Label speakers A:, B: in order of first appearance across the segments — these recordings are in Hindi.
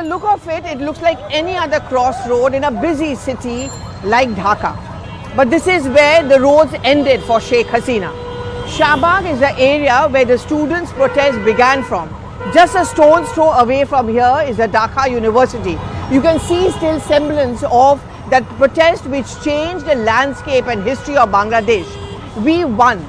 A: look of it, it looks like any other crossroad in a busy city like Dhaka. But this is where the roads ended for Sheikh Hasina. Shahbag is the area where the students' protest began from. Just a stone's throw away from here is the Dhaka University. You can see still semblance of that protest which changed the landscape and history of Bangladesh. We won.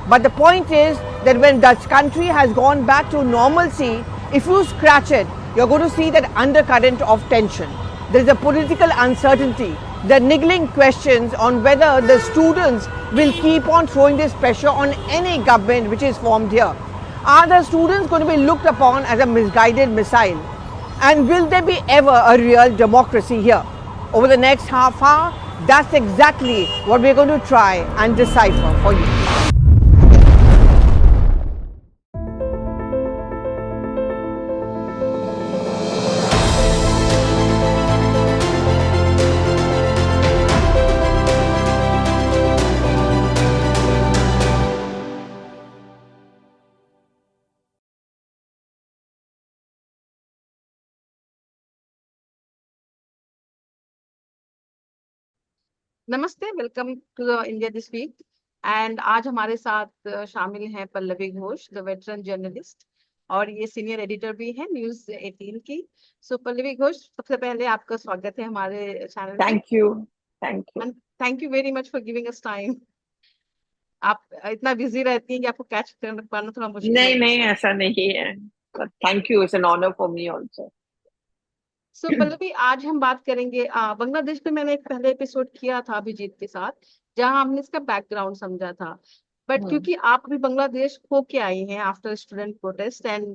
A: But the point is that when the country has gone back to normalcy, if you scratch it, you're going to see that undercurrent of tension. There is a political uncertainty. There are niggling questions on whether the students will keep on throwing this pressure on any government which is formed here. Are the students going to be looked upon as a misguided missile? And will there be ever a real democracy here? Over the next half hour, that's exactly what we're going to try and decipher for you.
B: नमस्ते, welcome to the India this week. And आज हमारे साथ शामिल हैं Pallavi Ghosh, the veteran journalist, और ये सीनियर एडिटर भी हैं न्यूज़ 18 की। सो पल्लवी घोष, सबसे पहले आपका स्वागत है हमारे चैनल पे।
A: Thank you
B: thank you very much for giving us time. आप इतना बिजी रहती हैं कि आपको कैच करना थोड़ा मुश्किल है।
A: नहीं, ऐसा नहीं है। Thank you, it's an honour for me also.
B: So Pallavi, आज हम बात करेंगे बांग्लादेश पे। मैंने एक पहले एपिसोड किया था अभिजीत के साथ, जहां हमने इसका बैकग्राउंड समझा था। बट क्योंकि आप भी बांग्लादेश होके आई हैं after student protest and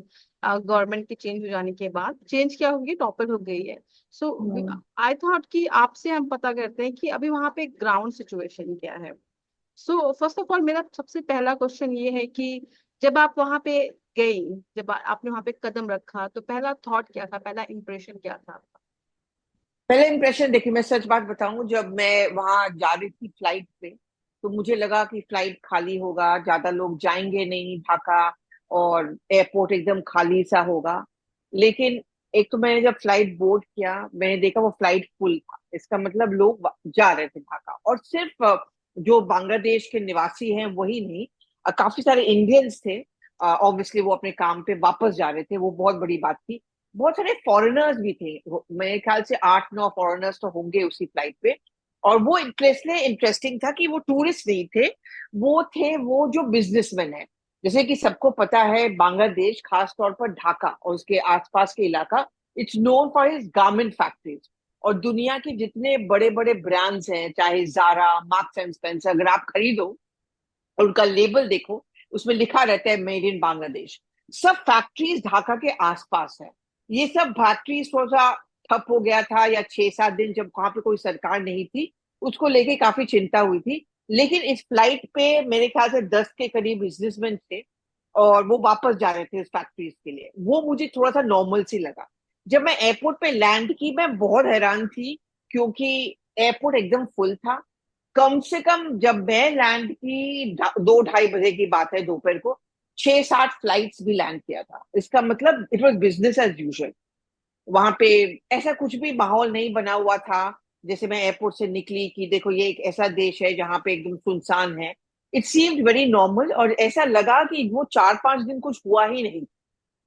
B: government के चेंज हो जाने के बाद, चेंज क्या होगी, टॉपर हो गई है। सो आई थॉट कि आपसे हम पता करते हैं कि अभी वहां पे ग्राउंड सिचुएशन क्या है। सो फर्स्ट ऑफ ऑल मेरा सबसे पहला क्वेश्चन ये है कि जब आप वहां पे गई, जब आपने वहां पे कदम रखा, तो पहला थॉट क्या था, पहला इंप्रेशन क्या था आपका?
A: पहले इंप्रेशन देखिए, मैं सच बात बताऊं, जब मैं वहां जा रही थी फ्लाइट पे, तो मुझे लगा कि फ्लाइट खाली होगा, ज्यादा लोग जाएंगे नहीं ढाका, और एयरपोर्ट एकदम खाली सा होगा। लेकिन एक तो मैंने जब फ्लाइट बोर्ड किया, मैंने देखा वो फ्लाइट फुल था। इसका मतलब लोग जा रहे थे ढाका, और सिर्फ जो बांग्लादेश के निवासी हैं वही नहीं, काफी सारे इंडियंस थे। ऑब्वियसली वो अपने काम पे वापस जा रहे थे, वो बहुत बड़ी बात थी। बहुत सारे फॉरेनर्स भी थे, मेरे ख्याल से 8-9 फॉरेनर्स तो होंगे उसी फ्लाइट पे। और वो इंटरेस्टिंग था कि वो टूरिस्ट नहीं थे, वो जो बिजनेसमैन है। जैसे कि सबको पता है, बांग्लादेश खास तौर पर ढाका और उसके आसपास के इलाका, it's known for his garment factories. और दुनिया के जितने बड़े बड़े ब्रांड्स हैं, चाहे जारा, मार्क्स एंड स्पेंसर, अगर आप खरीदो और उनका लेबल देखो, उसमें लिखा रहता है मेड इन बांग्लादेश। सब फैक्ट्रीज ढाका के आसपास है। ये सब फैक्ट्रीज थोड़ा सा ठप हो गया था, या 6-7 दिन जब वहां पे कोई सरकार नहीं थी, उसको लेके काफी चिंता हुई थी। लेकिन इस फ्लाइट पे मेरे ख्याल से 10 के करीब बिजनेसमैन थे, और वो वापस जा रहे थे इस फैक्ट्रीज के लिए। वो मुझे थोड़ा सा नॉर्मल सी लगा। जब मैं एयरपोर्ट पे लैंड की, मैं बहुत हैरान थी, क्योंकि एयरपोर्ट एकदम फुल था। कम से कम जब मैं लैंड की 2-2:30 बजे की बात है दोपहर को, 6-7 फ्लाइट्स भी लैंड किया था। इसका मतलब it was business as usual. वहां पे ऐसा कुछ भी माहौल नहीं बना हुआ था। जैसे मैं एयरपोर्ट से निकली कि देखो ये एक ऐसा देश है जहाँ पे एकदम सुनसान है। इट सीम्ड वेरी नॉर्मल, और ऐसा लगा कि वो 4-5 दिन कुछ हुआ ही नहीं,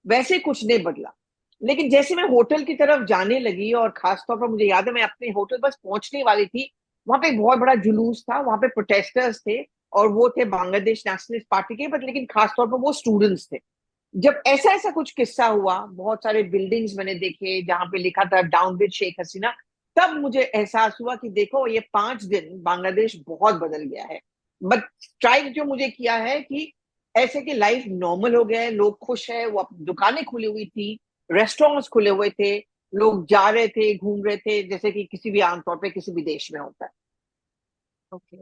A: वैसे कुछ नहीं बदला। लेकिन जैसे मैं होटल की तरफ जाने लगी, और खासतौर पर मुझे याद है, मैं अपने होटल बस पहुंचने वाली थी, वहां पे एक बहुत बड़ा जुलूस था, वहां पे प्रोटेस्टर्स थे, और वो थे बांग्लादेश नेशनलिस्ट पार्टी के, बट लेकिन खासतौर पर वो स्टूडेंट्स थे। जब ऐसा ऐसा कुछ किस्सा हुआ, बहुत सारे बिल्डिंग्स मैंने देखे जहां पे लिखा था डाउन विद शेख हसीना, तब मुझे एहसास हुआ कि देखो ये 5 दिन बांग्लादेश बहुत बदल गया है। बट स्ट्राइक जो मुझे किया है कि ऐसे कि लाइफ नॉर्मल हो गया है, लोग खुश है, वो दुकानें खुली हुई थी, रेस्टोरेंट्स खुले हुए थे, लोग जा रहे थे, घूम रहे थे, जैसे कि किसी भी आमतौर पे किसी भी देश में होता है।
B: Okay,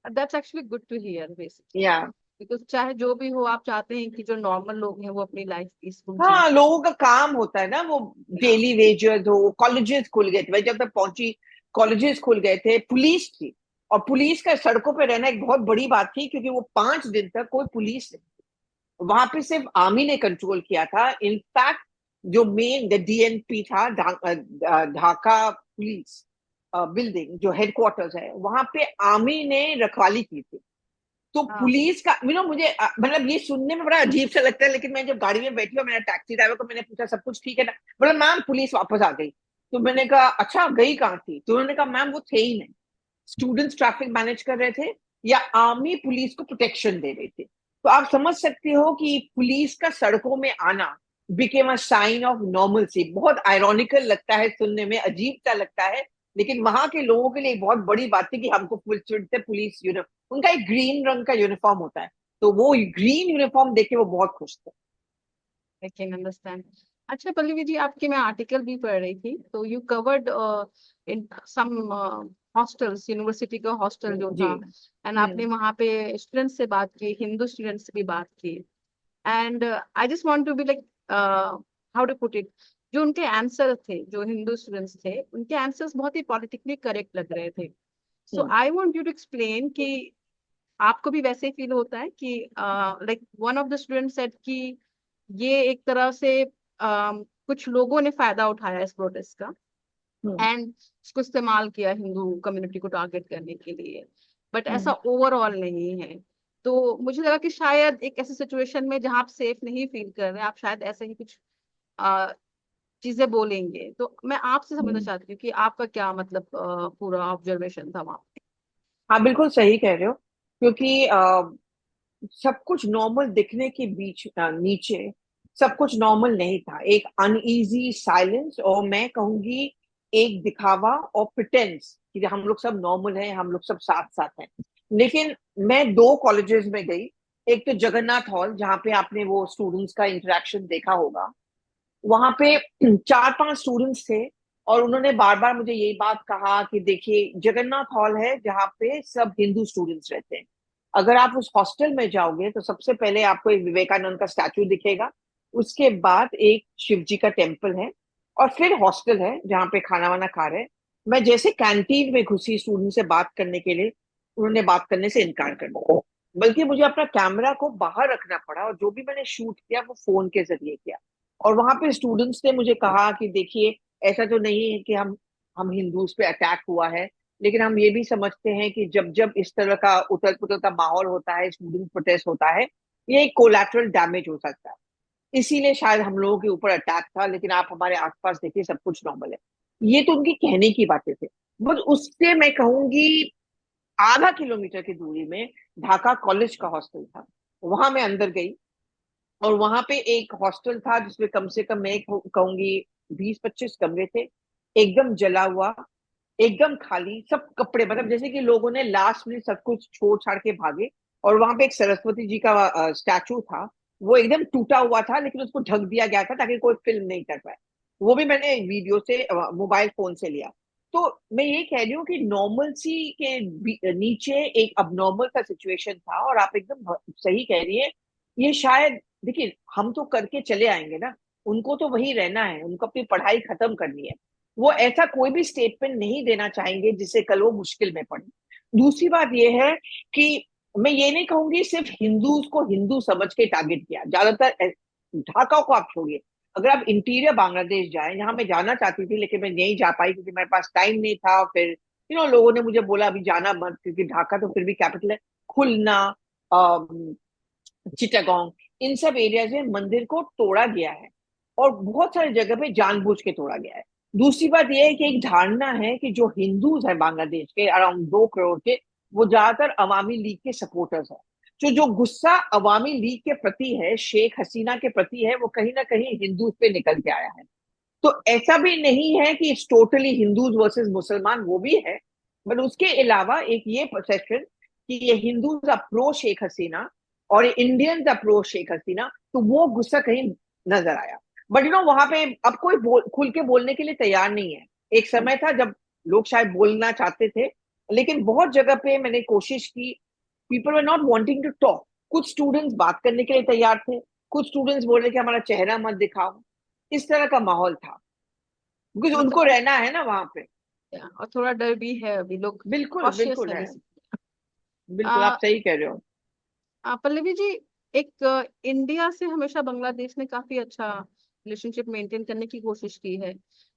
B: that's actually good to hear basically,
A: या
B: बिकॉज चाहे जो भी हो, आप चाहते हैं कि जो नॉर्मल लोग हैं वो अपनी लाइफ पीसफुल जी।
A: हाँ, लोगों का काम होता है ना, वो डेली वेजेस हो। कॉलेजेस खुल गए थे, मैं जब तक पहुंची कॉलेजेस खुल गए थे, पुलिस थी, और पुलिस का सड़कों पे रहना एक बहुत बड़ी बात थी, क्योंकि वो 5 दिन तक कोई पुलिस नहीं, वहां पे सिर्फ आर्मी ने कंट्रोल किया था। इनफैक्ट जो मेन डीएनपी था, ढाका पुलिस बिल्डिंग जो हेडक्वार्टर्स है, वहां पे आर्मी ने रखवाली की थी। तो
B: हाँ।
A: पुलिस का मुझे मतलब ये सुनने में बड़ा अजीब सा लगता है, लेकिन मैं जब गाड़ी में बैठी और मेरा टैक्सी ड्राइवर को मैंने पूछा सब कुछ ठीक है ना, बोला मैम पुलिस वापस आ गई। तो मैंने कहा अच्छा गई कहाँ थी? तो उन्होंने कहा मैम वो थे ही नहीं, स्टूडेंट्स ट्रैफिक मैनेज कर रहे थे या आर्मी पुलिस को प्रोटेक्शन दे रहे थे। तो आप समझ सकते हो कि पुलिस का सड़कों में आना became a sign of normalcy. बहुत आयरॉनिकल लगता है, सुनने में अजीब सा लगता है, लेकिन वहां के लोगों के लिए बहुत बड़ी बात थी कि हमको पुलिस यूनिफॉर्म, उनका एक ग्रीन रंग का यूनिफॉर्म होता है, तो वो ग्रीन यूनिफॉर्म देख के वो बहुत खुश थे।
B: I can understand. अच्छा पल्लवी जी, आपकी मैं आर्टिकल भी पढ़ रही थी, तो you covered in some hostels, university का हॉस्टल जो
A: जी।
B: था, एंड आपने वहाँ पे स्टूडेंट्स से बात की, हिंदू स्टूडेंट्स से भी बात की। And I just want to be like, how to put it, जो उनके आंसर थे, जो हिंदू स्टूडेंट्स थे, उनके आंसर्स बहुत ही पॉलिटिकली करेक्ट लग रहे थे। So
A: hmm.
B: I want you to explain कि आपको भी वैसे ही फील होता है कि like one of the student said कि ये एक तरह से कुछ लोगों ने फायदा उठाया इस प्रोटेस्ट का,
A: हम्म।
B: एंड इसको इस्तेमाल किया हिंदू कम्युनिटी को टारगेट करने के लिए, बट ऐसा
A: हम्म।
B: ओवरऑल नहीं है। तो मुझे लगा कि शायद एक ऐसी सिचुएशन में जहां आप सेफ नहीं फील कर रहे, आप शायद ऐसे ही कुछ अ, चीजें बोलेंगे। तो मैं आपसे समझना
A: हम्म।
B: चाहती हूँ कि आपका क्या मतलब पूरा ऑब्जर्वेशन था वहां पे।
A: हाँ बिल्कुल सही कह रहे हो, क्योंकि सब कुछ नॉर्मल दिखने के बीच नीचे सब कुछ नॉर्मल नहीं था। एक अनईजी साइलेंस, और मैं कहूंगी एक दिखावा और प्रिटेंस कि हम लोग सब नॉर्मल हैं, हम लोग सब साथ साथ हैं। लेकिन मैं दो कॉलेजेस में गई। एक तो जगन्नाथ हॉल, जहाँ पे आपने वो स्टूडेंट्स का इंटरेक्शन देखा होगा। वहां पे चार पांच स्टूडेंट्स थे, और उन्होंने बार बार मुझे यही बात कहा कि देखिए जगन्नाथ हॉल है जहाँ पे सब हिंदू स्टूडेंट्स रहते हैं। अगर आप उस हॉस्टल में जाओगे तो सबसे पहले आपको एक विवेकानंद का स्टैचू दिखेगा, उसके बाद एक शिव जी का टेम्पल है, और फिर हॉस्टल है जहाँ पे खाना वाना खा रहे हैं। मैं जैसे कैंटीन में घुसी स्टूडेंट से बात करने के लिए, उन्होंने बात करने से इनकार कर दिया, बल्कि मुझे अपना कैमरा को बाहर रखना पड़ा, और जो भी मैंने शूट किया वो फोन के जरिए किया। और वहां पे स्टूडेंट्स ने मुझे कहा कि देखिए ऐसा तो नहीं है कि हम हिंदूज पे अटैक हुआ है, लेकिन हम ये भी समझते हैं कि जब जब इस तरह का उथल पुथल का माहौल होता है, स्टूडेंट प्रोटेस्ट होता है, ये एक कोलैटरल डैमेज हो सकता है, इसीलिए शायद हम लोगों के ऊपर अटैक था, लेकिन आप हमारे आसपास देखिए सब कुछ नॉर्मल है। ये तो उनकी कहने की बातें थी। बस उससे मैं कहूंगी आधा किलोमीटर की दूरी में ढाका कॉलेज का हॉस्टल था। वहां मैं अंदर गई, और वहां पे एक हॉस्टल था जिसमें कम से कम मैं कहूंगी 20-25 कमरे थे, एकदम जला हुआ, एकदम खाली, सब कपड़े, मतलब जैसे कि लोगों ने लास्ट में सब कुछ छोड़ छाड़ के भागे। और वहां पे एक सरस्वती जी का स्टैचू था, वो एकदम टूटा हुआ था, लेकिन उसको ढक दिया गया था ताकि कोई फिल्म नहीं कर पाए। वो भी मैंने वीडियो से, मोबाइल फोन से लिया। तो मैं ये कह रही हूँ कि नॉर्मलसी के नीचे एक अबनॉर्मल का सिचुएशन था, और आप एकदम सही कह रही है। ये शायद देखिए हम तो करके चले आएंगे ना, उनको तो वही रहना है, उनको अपनी पढ़ाई खत्म करनी है। वो ऐसा कोई भी स्टेटमेंट नहीं देना चाहेंगे जिससे कल वो मुश्किल में पड़े। दूसरी बात यह है कि मैं ये नहीं कहूंगी सिर्फ हिंदूज को हिंदू समझ के टारगेट किया ज्यादातर। ढाका को आप छोड़िए, अगर आप इंटीरियर बांग्लादेश जाएं, जहां मैं जाना चाहती थी लेकिन मैं नहीं जा पाई क्योंकि मेरे पास टाइम नहीं था, और फिर लोगों ने मुझे बोला अभी जाना मत, क्योंकि ढाका तो फिर भी कैपिटल है। खुलना, चिटागोंग, इन सब एरियाज में मंदिर को तोड़ा गया है, और बहुत सारी जगह पे जानबूझ के तोड़ा गया है। दूसरी बात यह है कि एक धारणा है कि जो हिंदूज हैं बांग्लादेश के अराउंड 2 करोड़ के, वो ज्यादातर अवामी लीग के सपोर्टर्स हैं। जो गुस्सा अवामी लीग के प्रति है, शेख हसीना के प्रति है, वो कहीं ना कहीं हिंदूज पे निकल के आया है। तो ऐसा भी नहीं है कि इट्स टोटली हिंदूज वर्सेस मुसलमान, वो भी है, बट उसके अलावा एक ये परसेप्शन कि ये Hindus are pro Sheikh Hasina और Indians are pro Sheikh Hasina, तो वो गुस्सा कहीं नजर आया। बट वहां पे अब कोई खुल के बोलने के लिए तैयार नहीं है। एक समय था जब लोग शायद बोलना चाहते थे, लेकिन बहुत जगह पे मैंने कोशिश की, people were not wanting to talk. कुछ स्टूडेंट्स बात करने के लिए तैयार थे, कुछ स्टूडेंट्स बोल रहे कि हमारा चेहरा मत दिखाओ। इस तरह का माहौल था, क्योंकि उनको
B: मतलब
A: रहना है ना वहां पे।
B: और थोड़ा डर भी है, अभी लोग
A: बिल्कुल
B: कॉशियस
A: बिल्कुल
B: है
A: है।
B: बेसिकली।
A: बिल्कुल आप सही कह रहे हो।
B: पल्लवी जी, एक इंडिया से हमेशा बांग्लादेश ने काफी अच्छा रिलेशनशिप मेंटेन करने की कोशिश की है।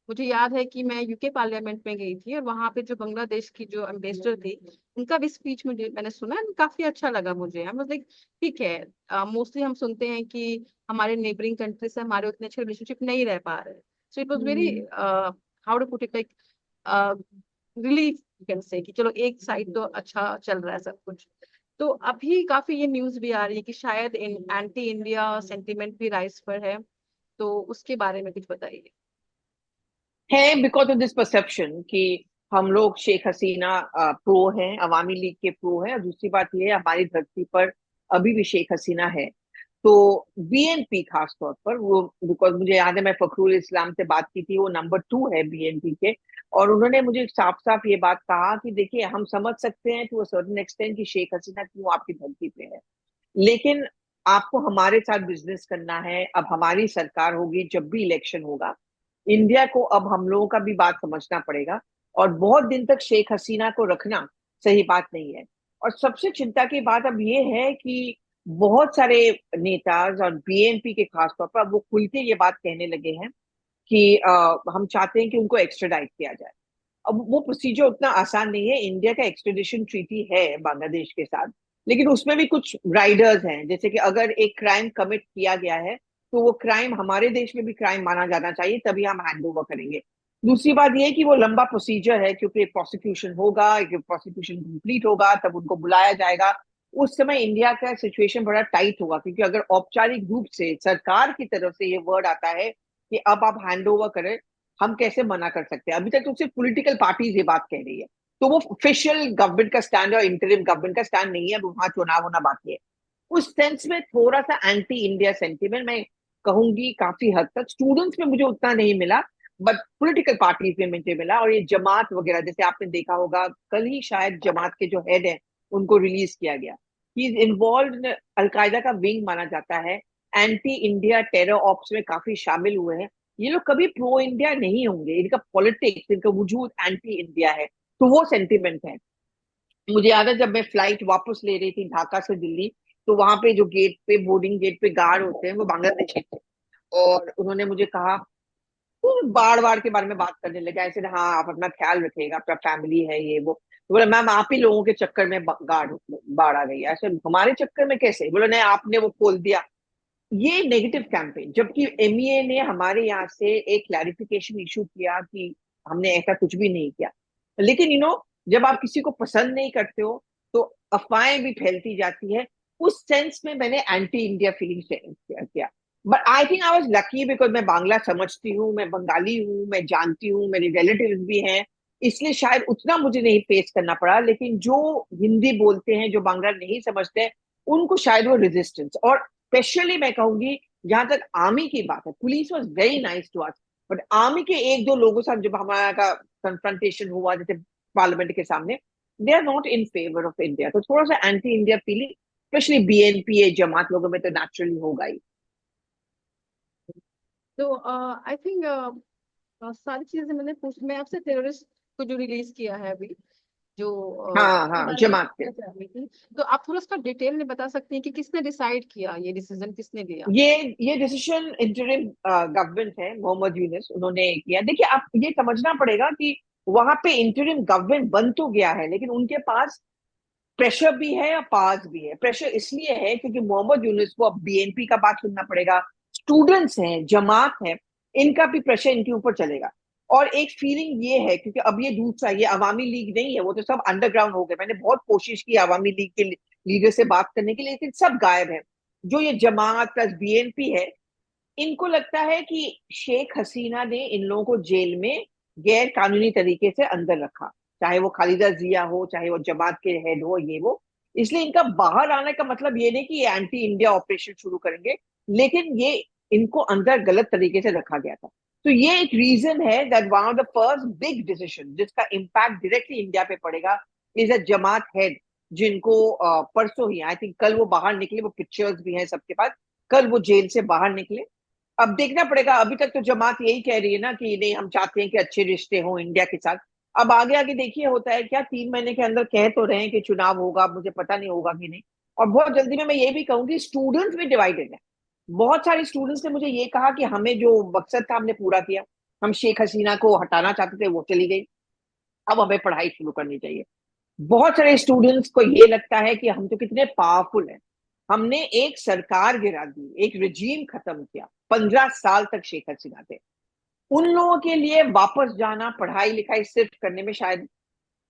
B: मुझे याद है कि मैं यूके पार्लियामेंट में गई थी और वहां पे जो बांग्लादेश की जो एम्बेसडर थी, उनका भी स्पीच मुझे मैंने सुना, काफी अच्छा लगा मुझे। आई वाज लाइक ठीक है, मोस्टली हम सुनते हैं कि हमारे नेबरिंग कंट्री से हमारे उतने अच्छे रिलेशनशिप नहीं रह पा रहे। So it was very
A: hmm.
B: How to put it, like relief you can say, कि चलो एक साइड तो अच्छा चल रहा है सब कुछ। तो अभी काफी ये न्यूज भी आ रही है कि शायद एंटी इंडिया सेंटीमेंट भी राइज पर है, तो उसके बारे में कुछ बताइए।
A: है बिकॉज ऑफ दिस परसेप्शन कि हम लोग शेख हसीना प्रो हैं, अवामी लीग के प्रो हैं, और दूसरी बात ये है हमारी धरती पर अभी भी शेख हसीना है। तो बीएनपी खास तौर पर वो, बिकॉज मुझे याद है मैं फखरुल इस्लाम से बात की थी, वो नंबर 2 है बीएनपी के, और उन्होंने मुझे साफ साफ ये बात कहा कि देखिए हम समझ सकते हैं टू अ सर्टेन एक्सटेंट कि शेख हसीना क्यों आपकी धरती पे है, लेकिन आपको हमारे साथ बिजनेस करना है। अब हमारी सरकार होगी जब भी इलेक्शन होगा, इंडिया को अब हम लोगों का भी बात समझना पड़ेगा, और बहुत दिन तक शेख हसीना को रखना सही बात नहीं है। और सबसे चिंता की बात अब ये है कि बहुत सारे नेताज और बीएनपी के खास तौर पर अब वो खुल के ये बात कहने लगे हैं कि हम चाहते हैं कि उनको एक्स्ट्राडाइट किया जाए। अब वो प्रोसीजर उतना आसान नहीं है। इंडिया का एक्सट्रेडिशन ट्रीटी है बांग्लादेश के साथ, लेकिन उसमें भी कुछ राइडर्स हैं, जैसे कि अगर एक क्राइम कमिट किया गया है तो वो क्राइम हमारे देश में भी क्राइम माना जाना चाहिए, तभी हम हैंड ओवर करेंगे। दूसरी बात ये है कि वो लंबा प्रोसीजर है, क्योंकि प्रोसिक्यूशन होगा, प्रोसिक्यूशन कंप्लीट होगा तब उनको बुलाया जाएगा। उस समय इंडिया का सिचुएशन बड़ा टाइट होगा, क्योंकि अगर औपचारिक रूप से सरकार की तरफ से ये वर्ड आता है कि अब आप हैंड ओवर करें, हम कैसे मना कर सकते हैं? अभी तक तो सिर्फ पॉलिटिकल पार्टीज ये बात कह रही है, तो वो ऑफिशियल गवर्नमेंट का स्टैंड और इंटरिम गवर्नमेंट का स्टैंड नहीं है। अब वहां चुनाव होना बाकी है। उस सेंस में थोड़ा सा एंटी इंडिया सेंटीमेंट मैं कहूंगी काफी हद तक स्टूडेंट्स में मुझे उतना नहीं मिला, बट पॉलिटिकल पार्टीज में मुझे मिला। और ये जमात वगैरह, जैसे आपने देखा होगा कल ही शायद जमात के जो हेड है उनको रिलीज किया गया, ही इज इन्वॉल्व, अलकायदा का विंग माना जाता है, एंटी इंडिया टेरर ऑप्स में काफी शामिल हुए हैं। ये लोग कभी प्रो इंडिया नहीं होंगे, इनका पॉलिटिक्स, इनका वजूद एंटी इंडिया है। तो वो सेंटिमेंट है। मुझे याद है जब मैं फ्लाइट वापस ले रही थी ढाका से दिल्ली, तो वहां पे जो गेट पे, बोर्डिंग गेट पे गार्ड होते हैं वो बांग्लादेशी थे, और उन्होंने मुझे कहा, तो बाढ़ बाढ़ के बारे में बात करने लगे ऐसे, हाँ आप अपना ख्याल रखिएगा, आपका फैमिली है ये वो। तो बोला मैम आप ही लोगों के चक्कर में गार्ड बाढ़ आ गई है। ऐसे हमारे चक्कर में कैसे? बोला नहीं आपने वो खोल दिया। ये नेगेटिव कैंपेन, जबकि एमईए ने हमारे यहाँ से एक क्लैरिफिकेशन इशू किया कि हमने ऐसा कुछ भी नहीं किया। लेकिन जब आप किसी को पसंद नहीं करते हो तो अफवाहें भी फैलती जाती है। उस सेंस में मैंने एंटी इंडिया फीलिंग किया। But I think I was lucky, because मैं बांग्ला समझती हूँ, मैं बंगाली हूँ, मैं जानती हूँ, मेरे रिलेटिव्स भी हैं, इसलिए शायद उतना मुझे नहीं फेस करना पड़ा। लेकिन जो हिंदी बोलते हैं, जो बांग्ला नहीं समझते हैं, उनको शायद वो रेजिस्टेंस, और स्पेशली मैं कहूंगी जहां तक आर्मी की बात है, police was very nice to us, but army के एक दो लोगों से जब हमारा का कन्फ्रंटेशन हुआ, जैसे पार्लियामेंट के सामने, they are not in favour of India. तो थोड़ा सा anti India feeling specially BNP Jamaat लोगों में तो नेचुरली होगा ही।
B: तो आई थिंक सारी चीजें मैं आपसे टेररिस्ट को जो रिलीज किया है अभी, जो
A: हाँ
B: उसके
A: हाँ,
B: बारे में
A: जमात के।
B: पूछना चाह रही थी। तो आप थोड़ा उसका डिटेल में बता सकते हैं कि किसने डिसाइड किया, ये डिसीजन किसने लिया?
A: ये डिसीजन इंटरिम गवर्नमेंट है, मोहम्मद यूनिस, उन्होंने किया। देखिए आप ये समझना पड़ेगा कि वहां पे इंटरिम गवर्नमेंट बन तो गया है, लेकिन उनके पास प्रेशर भी है और पास भी है। प्रेशर इसलिए है क्योंकि मोहम्मद यूनुस को अब बीएनपी का बात सुनना पड़ेगा, स्टूडेंट्स हैं, जमात है, इनका भी प्रेशर इनके ऊपर चलेगा। और एक फीलिंग ये है क्योंकि अब ये दूसरा, ये अवामी लीग नहीं है, वो तो सब अंडरग्राउंड हो गए। मैंने बहुत कोशिश की अवामी लीग के लीडर से बात करने के लिए, लेकिन सब गायब है। जो ये जमात प्लस बीएनपी है, इनको लगता है कि शेख हसीना ने इन लोगों को जेल में गैर कानूनी तरीके से अंदर रखा, चाहे वो खालिदा जिया हो, चाहे वो जमात के हेड हो, ये वो। इसलिए इनका बाहर आने का मतलब ये नहीं कि ये एंटी इंडिया ऑपरेशन शुरू करेंगे, लेकिन ये इनको अंदर गलत तरीके से रखा गया था। तो ये एक रीजन है that one of the first big decision जिसका इम्पैक्ट डायरेक्टली इंडिया पे पड़ेगा इज अ जमात हेड, जिनको परसों ही, आई थिंक कल वो बाहर निकले, वो पिक्चर्स भी हैं सबके पास, कल वो जेल से बाहर निकले। अब देखना पड़ेगा। अभी तक तो जमात यही कह रही है ना कि नहीं, हम चाहते हैं कि अच्छे रिश्ते हों इंडिया के साथ। अब आगे आगे देखिए होता है क्या, 3 महीने के अंदर कह तो रहे हैं कि चुनाव होगा, मुझे पता नहीं होगा कि नहीं। और बहुत जल्दी में मैं ये भी कहूंगी स्टूडेंट्स भी डिवाइडेड है। बहुत सारे स्टूडेंट्स ने मुझे ये कहा कि हमें जो मकसद था हमने पूरा किया, हम शेख हसीना को हटाना चाहते थे, वो चली गई, अब हमें पढ़ाई शुरू करनी चाहिए। बहुत सारे स्टूडेंट्स को ये लगता है कि हम तो कितने पावरफुल हैं, हमने एक सरकार गिरा दी, एक रिजीम खत्म किया, 15 साल तक शेख हसीना थे। उन लोगों के लिए वापस जाना पढ़ाई लिखाई सिर्फ करने में शायद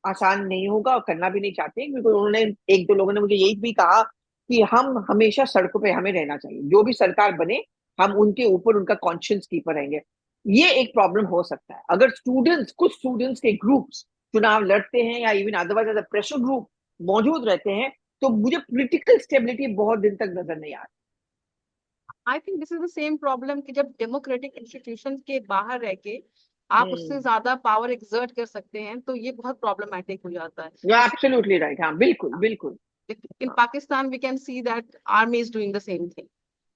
A: आसान नहीं होगा, और करना भी नहीं चाहते, क्योंकि उन्होंने, एक दो लोगों ने मुझे यही भी कहा कि हम हमेशा सड़कों पे हमें रहना चाहिए, जो भी सरकार बने हम उनके ऊपर उनका कॉन्शियंस कीपर रहेंगे। ये एक प्रॉब्लम हो सकता है अगर स्टूडेंट्स, कुछ स्टूडेंट्स के ग्रुप्स चुनाव लड़ते हैं या even otherwise as pressure group मौजूद रहते हैं, तो मुझे पॉलिटिकल स्टेबिलिटी बहुत दिन तक नजर नहीं आ
B: I think this is the same problem कि जब डेमोक्रेटिक इंस्टीट्यूशन के बाहर रह के आप उससे
A: रही।
B: ज्यादा पावर एक्सर्ट कर सकते हैं, तो ये बहुत प्रॉब्लमेटिक हो जाता है।
A: यू
B: जैसे
A: एब्सोल्युटली राइट, हाँ बिल्कुल बिल्कुल।
B: In Pakistan we can see that army is doing the same thing.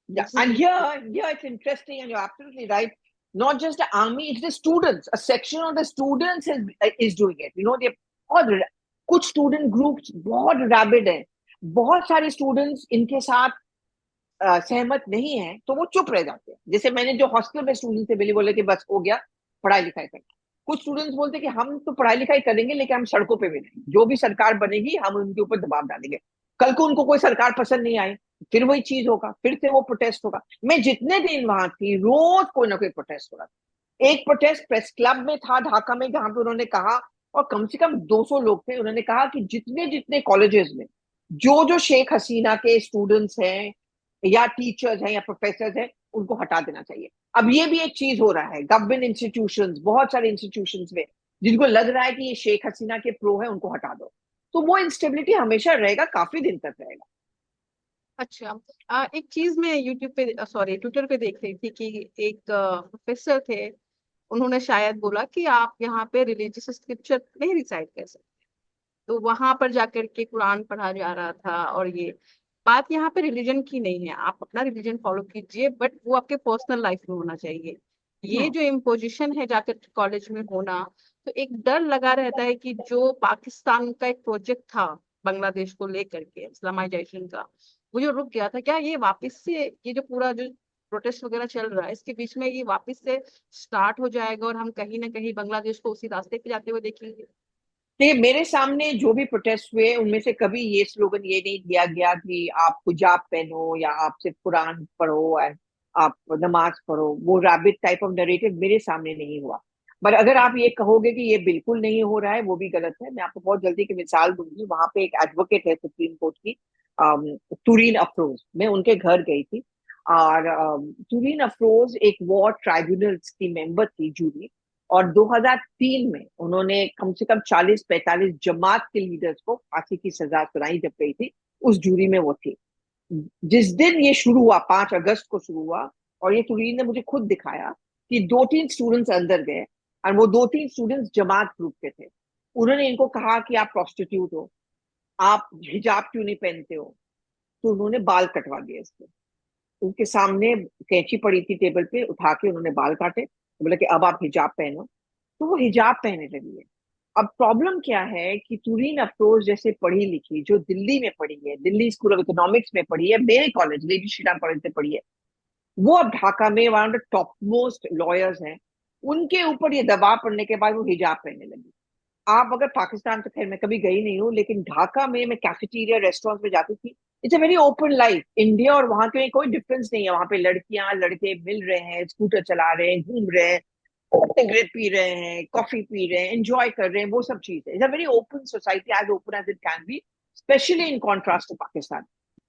A: Yeah,
B: this
A: and
B: is
A: here it's interesting, and you're absolutely right. Not just the army, it's the students. A section of the students is doing it. You know, they बहुत कुछ स्टूडेंट ग्रुप्स बहुत रैबिड हैं, बहुत सारे स्टूडेंट्स इनके साथ सहमत नहीं है, तो वो चुप रह जाते हैं। जैसे मैंने जो हॉस्टल में स्टूडेंट से मिली, बोले कि बस हो गया, पढ़ाई लिखाई करना। कुछ स्टूडेंट्स बोलते कि हम तो पढ़ाई लिखाई करेंगे लेकिन हम सड़कों पे भी नहीं, जो भी सरकार बनेगी हम उनके ऊपर दबाव डालेंगे। कल को उनको कोई सरकार पसंद नहीं आई, फिर वही चीज होगा, फिर से वो प्रोटेस्ट होगा। मैं जितने दिन वहां थी रोज कोई ना कोई प्रोटेस्ट हो रहा था। एक प्रोटेस्ट प्रेस क्लब में था ढाका में, जहां पे उन्होंने कहा, और कम से कम 200 लोग थे, उन्होंने कहा कि जितने जितने कॉलेजेस में जो जो शेख हसीना के स्टूडेंट्स हैं या टीचर्स हैं या प्रोफेसर हैं, उनको हटा देना चाहिए। अब ये भी एक चीज हो रहा है, गवर्नमेंट इंस्टीट्यूशंस, बहुत सारे इंस्टीट्यूशंस में जिनको लग रहा है कि ये शेख हसीना के प्रो है, उनको हटा दो। तो वो इंस्टेबिलिटी हमेशा रहेगा, काफी दिन तक रहेगा।
B: अच्छा। एक चीज मैं यूट्यूब पे, सॉरी, ट्विटर पे देख रही थी कि एक प्रोफेसर थे, उन्होंने शायद बोला कि आप यहाँ पे रिलीजियस स्क्रिप्चर नहीं रिसाइट कर सकते। तो वहां पर जाकर के कुरान पढ़ा जा रहा था, और ये बात यहाँ पे रिलीजन की नहीं है, आप अपना रिलीजन फॉलो कीजिए, बट वो आपके पर्सनल लाइफ में होना चाहिए। ये
A: हाँ
B: जो इम्पोजिशन है जाकर कॉलेज में होना, तो एक डर लगा रहता है कि जो पाकिस्तान का एक प्रोजेक्ट था बांग्लादेश को लेकर के इस्लामाइजेशन का, वो जो रुक गया था, क्या ये वापस से, ये जो पूरा जो प्रोटेस्ट वगैरह चल रहा है, इसके बीच में ये वापस से स्टार्ट हो जाएगा और हम कहीं ना कहीं बांग्लादेश को उसी रास्ते पे जाते हुए देखेंगे?
A: देखिए, मेरे सामने जो भी प्रोटेस्ट हुए उनमें से कभी ये स्लोगन ये नहीं दिया गया कि आप हिजाब पहनो या आप सिर्फ कुरान पढ़ो या आप नमाज पढ़ो। वो रैबिट टाइप ऑफ नरेटिव मेरे सामने नहीं हुआ। पर अगर आप ये कहोगे कि ये बिल्कुल नहीं हो रहा है, वो भी गलत है। मैं आपको बहुत जल्दी की मिसाल दूंगी। वहां पे एक एडवोकेट है सुप्रीम कोर्ट की, तुरीन अफरोज, मैं उनके घर गई थी। और तुरीन अफरोज एक वॉर ट्राइब्यूनल्स की मेंबर थी, जूरी। और 2003 में उन्होंने कम से कम 40-45 जमात के लीडर्स को फांसी की सजा सुनाई जब गई थी, उस जूरी में वो थी। जिस दिन ये शुरू हुआ, 5 अगस्त को शुरू हुआ, और ये तुरीन ने मुझे खुद दिखाया कि 2-3 स्टूडेंट्स अंदर गए, और वो 2-3 स्टूडेंट्स जमात ग्रुप के थे। उन्होंने इनको कहा कि आप प्रोस्टिट्यूट हो, आप हिजाब क्यों नहीं पहनते हो। तो उन्होंने बाल कटवा दिए इसके, उनके सामने कैंची पड़ी थी टेबल पे, उठा के उन्होंने बाल काटे, तो बोला कि अब आप हिजाब पहनो। तो वो हिजाब पहनने लगी है। अब प्रॉब्लम क्या है कि तुरीन अफरोज जैसे पढ़ी लिखी, जो दिल्ली में पढ़ी है, दिल्ली स्कूल ऑफ इकोनॉमिक्स में पढ़ी है, मेरे कॉलेज लेडी श्रीराम कॉलेज से पढ़ी है, वो अब ढाका में one of the top most lawyers हैं। उनके ऊपर ये दबाव पड़ने के बाद वो हिजाब पहनने लगी। आप अगर पाकिस्तान, तो खैर मैं कभी गई नहीं हूँ, लेकिन ढाका में मैं कैफेटेरिया रेस्टोरेंट में जाती थी। It's a very open life. India और वहां के कोई डिफरेंस नहीं है। वहां पे लड़कियां लड़के मिल रहे हैं, स्कूटर चला रहे हैं, घूम रहे हैं, सिगरेट पी रहे हैं, कॉफी पी रहे हैं, एंजॉय कर रहे हैं, वो सब चीजें। It's a very open society, as open as it can be, specially in contrast to Pakistan.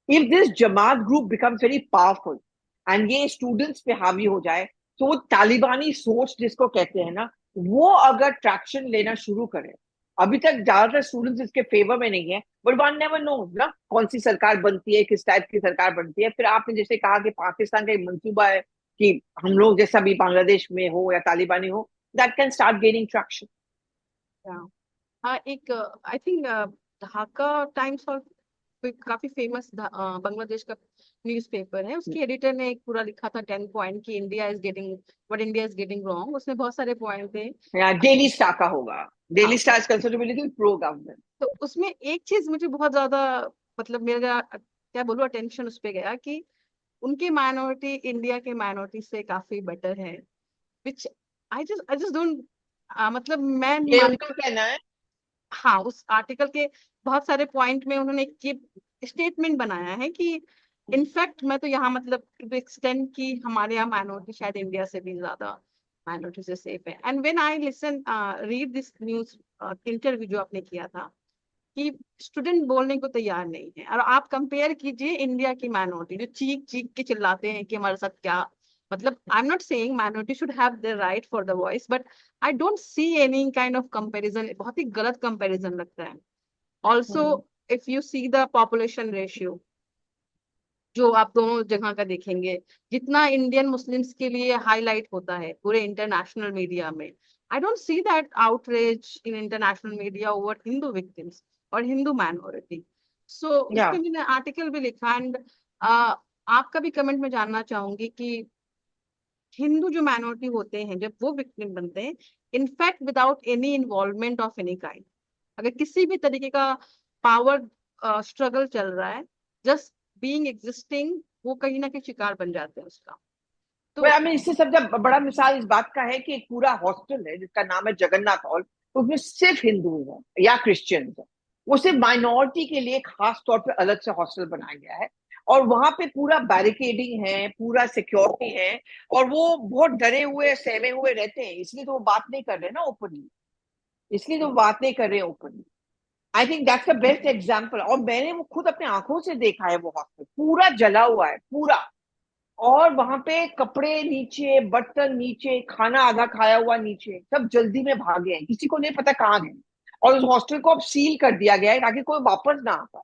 A: If this जमात group becomes very powerful and ये स्टूडेंट्स पे हावी हो जाए, तो वो तालिबानी सोच जिसको कहते हैं ना, वो अगर ट्रैक्शन लेना शुरू करे। अभी तक ज्यादातर स्टूडेंट्स इसके फेवर में नहीं है, बट वन नेवर नो ना कौन सी सरकार बनती है, किस टाइप की सरकार बनती है। फिर आपने जैसे कहा कि पाकिस्तान का एक मंसूबा है कि हम लोग जैसा भी बांग्लादेश में हो या तालिबानी हो, that can start gaining traction.
B: हाँ, एक आई थिंक ढाका टाइम्स और काफी फेमस बांग्लादेश का न्यूज़पेपर है, उसकी एडिटर ने एक पूरा लिखा था 10 पॉइंट कि India is getting what India is getting wrong. उसमें बहुत सारे पॉइंट थे।
A: या डेली स्टार का होगा, डेली
B: हाँ,
A: स्टार कंसिडरेबली प्रो गवर्नमेंट।
B: तो उसमें एक चीज मुझे बहुत ज्यादा, मतलब मेरा क्या बोलूं, अटेंशन उस पे गया कि उनकी माइनॉरिटी इंडिया के माइनॉरिटी से काफी बेटर है, विच आई जस्ट डोंट, मतलब मैं
A: ये उनका कहना है।
B: हाँ, उस आर्टिकल के बहुत सारे पॉइंट में उन्होंने ये स्टेटमेंट बनाया है कि इनफैक्ट मैं तो यहाँ मतलब टू एक्सटेंड कि हमारे यहाँ माइनॉरिटी शायद इंडिया से भी ज्यादा माइनॉरिटी से सेफ है। And when I listen read this news interview जो आपने किया था कि स्टूडेंट बोलने को तैयार नहीं है, और आप कंपेयर कीजिए इंडिया की माइनॉरिटी जो चीख चीख के चिल्लाते हैं कि हमारे साथ क्या, मतलब I am not saying minority should have the right for the voice, but I don't see any kind of comparison, बहुत ही गलत कंपैरिजन लगता है। Also
A: hmm.
B: If you see the population ratio जो आप दोनों जगह का देखेंगे, जितना इंडियन मुस्लिम्स के लिए हाईलाइट होता है पूरे इंटरनेशनल मीडिया में, I don't see that outreach in international media over Hindu victims और हिंदू माइनॉरिटी। सो उस
A: या
B: पे मैंने आर्टिकल भी लिखा। एंड आपका भी कमेंट में जानना चाहूंगी कि हिंदू जो माइनॉरिटी होते हैं जब वो विक्टिम बनते हैं, in fact without any involvement of any kind, अगर किसी भी तरीके का पावर स्ट्रगल चल रहा है, जस्ट बीइंग एग्जिस्टिंग, वो कहीं ना कहीं शिकार बन जाते हैं उसका।
A: वह
B: तो
A: हमें इससे सबसे बड़ा मिसाल इस बात का है कि एक पूरा हॉस्टल है जिसका नाम है जगन्नाथ हॉल, उसमें सिर्फ हिंदू हैं या क्रिश्चियंस हैं। वो सिर्फ माइनॉरिटी के लिए खास तौर पे अलग से हॉस्टल बनाया गया है, और वहां पे पूरा बैरिकेडिंग है, पूरा सिक्योरिटी है, और वो बहुत डरे हुए सहमे हुए रहते हैं, इसलिए तो वो बात नहीं कर रहे ना ओपनली। इसलिए तो वो बात नहीं कर रहे openly. I think that's the best example, और मैंने वो खुद अपने आंखों से देखा है। वो हॉस्टल पूरा जला हुआ है पूरा, और वहां पे कपड़े नीचे, बर्तन नीचे, खाना आधा खाया हुआ नीचे, सब जल्दी में भागे हैं, किसी को नहीं पता कहाँ गए। और उस हॉस्टल को अब सील कर दिया गया है ताकि कोई वापस ना आ पाए,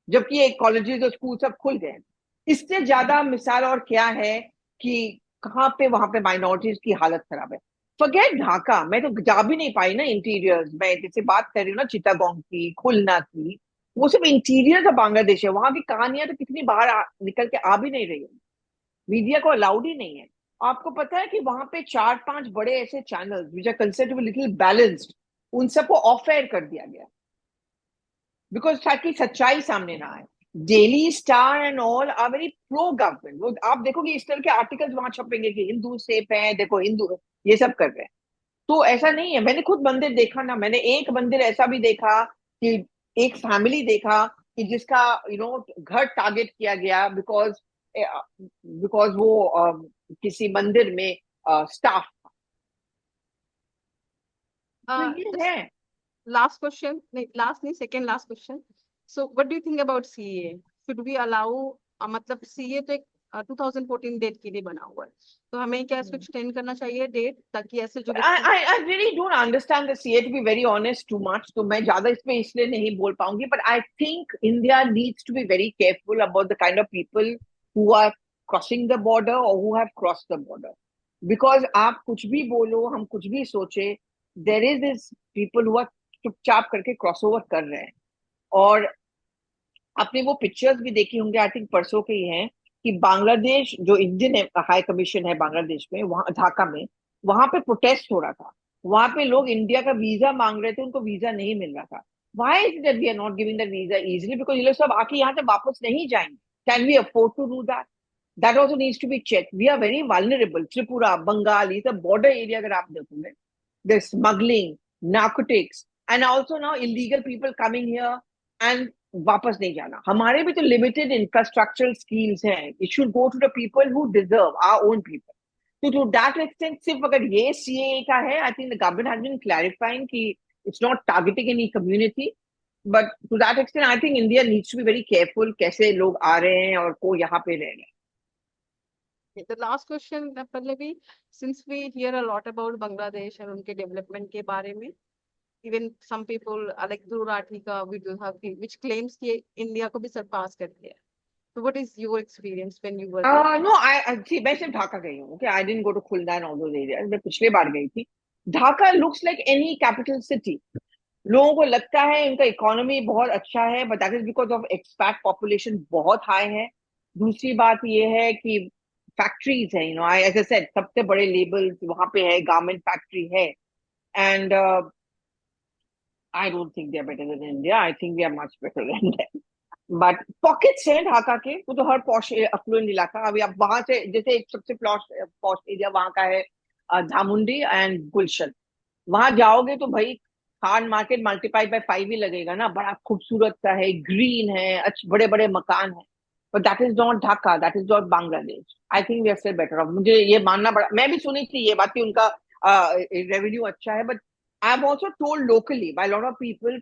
A: जबकि एक कॉलेजेस और स्कूल सब खुल गए हैं। इससे ज्यादा मिसाल और क्या है कि कहाँ पे वहां पे माइनॉरिटीज की हालत खराब है। फॉरगेट ढाका, मैं तो जा भी नहीं पाई ना इंटीरियर्स में, जैसे बात कर रही हूँ ना चिटागोंग की, खुलना की, वो सब इंटीरियर का बांग्लादेश है। वहां की कहानियां तो कितनी बाहर निकल के आ भी नहीं रही है, मीडिया को अलाउड ही नहीं है। आपको पता है कि वहां पे 4-5 बड़े ऐसे channel which are considered little balanced, उन सबको ऑफ एयर कर दिया गया, बिकॉज ताकि सच्चाई सामने ना आए। Daily Star and all are very pro government, वो आप देखोगे इस तरह के आर्टिकल्स वहां छपेंगे कि हिंदू सेफ है, देखो हिंदू ये सब कर रहे हैं। तो ऐसा नहीं है। मैंने खुद मंदिर देखा ना, मैंने एक मंदिर ऐसा भी देखा कि एक फैमिली देखा कि जिसका घर टारगेट किया गया बिकॉज बिकॉज वो किसी मंदिर में स्टाफ था। तो ये है।
B: लास्ट क्वेश्चन, नहीं लास्ट नहीं, second last question. So what do you think about CA? Should we allow, मतलब सीए तो एक 2014 डेट के लिए बना हुआ है, तो हमें क्या इसको एक्सटेंड करना चाहिए डेट, ताकि ऐसे जो victim.
A: I really don't understand the CA, to be very honest, too much. तो मैं ज्यादा इसमें इसलिए नहीं बोल पाऊंगी, but I think India needs to be very careful about the kind of people who are crossing the border or who have crossed the border. Because आप कुछ भी बोलो, हम कुछ भी सोचे, there is this people who are चुपचाप करके क्रॉस ओवर कर रहे हैं। और आपने वो पिक्चर्स भी देखी होंगे, आई थिंक परसों के ही हैं, कि बांग्लादेश जो इंडियन हाई कमीशन है बांग्लादेश में, वहां ढाका में, वहां पे प्रोटेस्ट हो रहा था। वहां पे लोग इंडिया का वीजा मांग रहे थे, उनको वीजा नहीं मिल रहा था। Why is that we are not giving the visa easily? Because ये लोग सब आके यहाँ से वापस नहीं जाएंगे। Can we afford to do that? That also needs to be check. We are very vulnerable. Tripura, Bengal, ये सब बॉर्डर एरिया अगर आप देखोगे, the smuggling, narcotics, and also now illegal people coming here and वापस नहीं जाना। हमारे भी तो लिमिटेड इंफ्रास्ट्रक्चरल स्किल्स हैं, it should go to the people who deserve, our own people. तो टू दैट एक्सटेंट सिर्फ अगर ये सीए का है, I think the government has been clarifying कि it's not targeting any community, but to that extent I think India needs to be very careful कैसे लोग आ रहे हैं और को यहाँ पे रह रहे हैं।
B: The last question, Pallavi, since we hear a lot about Bangladesh and उनके development के बारे में, even some people like Dhruv Rathi का video था which claims कि इंडिया को भी surpass कर दिया है. So what is your experience when you were there?
A: No I see, मैं सिर्फ ढाका गई हूँ। Okay, I didn't go to Khulna and all those areas. मैं पिछले बार गई थी। Dhaka looks like any capital city. लोगों को लगता है इनका इकोनॉमी बहुत अच्छा है, but that is because of expat population बहुत हाई है। दूसरी बात ये है कि फैक्ट्रीज है, आई एज आई सेड, सबसे बड़े लेबल्स वहां पे है, गारमेंट फैक्ट्री है। And I don't think they are better than India, I think we are much better than them. But pockets हैं ढाका के, वो तो हर पॉश अफ्लुएंट इलाका। अभी आप वहां से, जैसे एक सबसे पॉश पॉश एरिया वहां का है धामुंडी एंड गुलशन। वहां जाओगे तो भाई खान मार्केट मल्टीप्लाई बाय 5 ही लगेगा ना, बड़ा खूबसूरत सा है, ग्रीन है, अच्छे बड़े बड़े मकान है। But that is not Dhaka, that is not Bangladesh. I think we are still better off. मुझे ये मानना बड़ा, मैं भी सुनी थी ये बात कि उनका रेवेन्यू अच्छा है, but I am also told locally by lot of people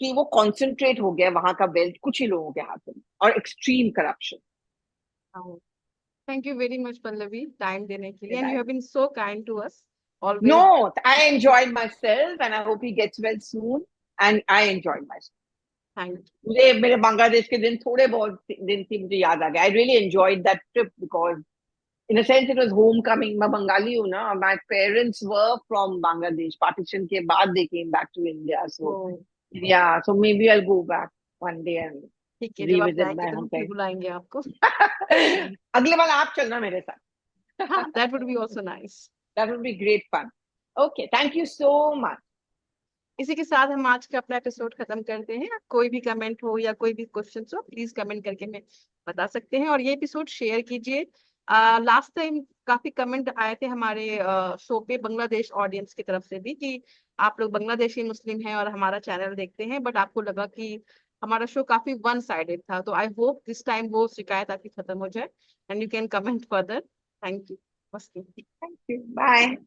A: कि वो कॉन्सेंट्रेट हो गया वहां का वेल्थ कुछ ही लोगों के हाथ में, और extreme corruption.
B: Thank you very much Pallavi time देने के लिए, and you have been so kind to us always.
A: No, I enjoyed myself and I hope he gets well soon. And I enjoyed myself.
B: Thank
A: मुझे मेरे बांग्लादेश के दिन थोड़े बहुत दिन थी, मुझे याद आ गया। I really enjoyed that trip because in a sense it was homecoming. मैं बंगाली हूँ ना, my parents were from Bangladesh, partition के बाद they came back to India. So
B: you.
A: Yeah, so maybe I go back one day and
B: ठीक है, जब आप
A: revisit
B: जाएंगे
A: my
B: तो हम फिर
A: hometown.
B: बुलाएंगे आपको।
A: अगले बार आप चलना मेरे साथ.
B: हाँ, that would be also nice.
A: That would be great fun. Okay, thank you so much.
B: इसी के साथ हम आज का अपना एपिसोड खत्म करते हैं। कोई भी कमेंट हो या कोई भी क्वेश्चन हो, प्लीज कमेंट करके हमें बता सकते हैं, और ये एपिसोड शेयर कीजिए। लास्ट टाइम काफी कमेंट आए थे हमारे शो पे बांग्लादेश ऑडियंस की तरफ से भी, कि आप लोग बांग्लादेशी मुस्लिम हैं और हमारा चैनल देखते हैं, बट आपको लगा कि हमारा शो काफी वन साइडेड था। तो आई होप दिस टाइम वो शिकायत आपकी खत्म हो जाए, and you can comment further. Thank you.
A: Thank you. Bye.